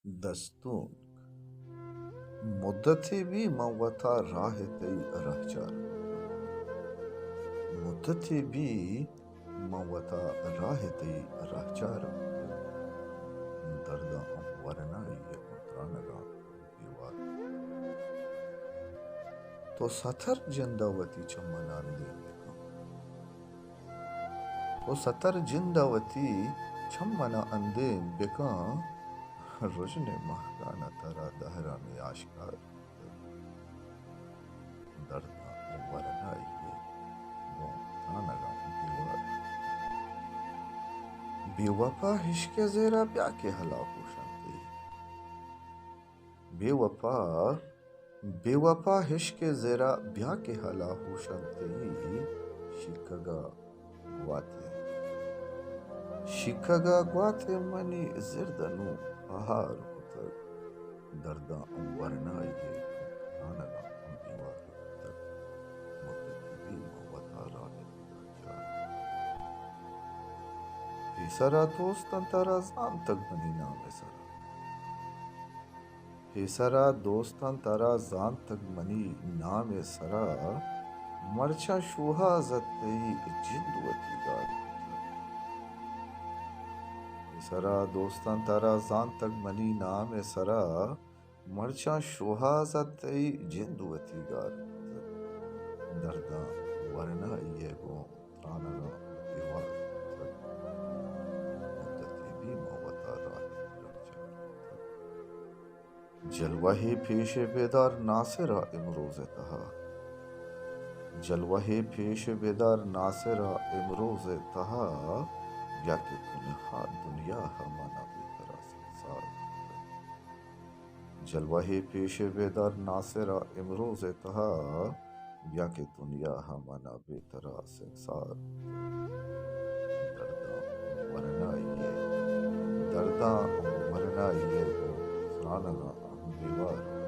دستون مدتی بی موتا راه تی رهچار مدتی بی موتا راه تی رهچار دردا ورنای کنترانگا بیوار تو ستر جنداوتی چمنان دین بکن تو ستر جنداوتی چمنا اندین بکن رجن مہکانا ترا دہرا میں آشکار دردا ورنائی کنترانگا بیوار بے وفا عشق زیرا بیا کے ہلاکو شانتے بے وفا عشق زیرا بیا کے ہلاکو شانتے شکگا گواتے منی زردنو پہار ہوتا دردا ورنائی کنترانگا بیوار مدتی بی موتا راہ چار پیسرا دوستان ترا زان تک بنی نام سرا پیسرا دوستان ترا زان تک منی نام سرا مرچا شوہا زتی جندوتی گار پیسرا دوستان ترا زان تک منی نام سرا مرچا شوہا زتی جندوتی گار دردا ورنائی گو ترانگا بیوار مدتی بی موتا راہ رہچار جلوہ پیش بیدار ناصرہ امروز تہا جلوہ پیش بیدار ناصرہ امروز تہا یا کہ تنہا دنیا ہمانا بے طرح سنسار جلوہ پیش بیدار ناصرہ امروز تہا یا کہ دنیا ہمانا بے طرح سنسار درداں ورنائیے کو سرانگا بیوار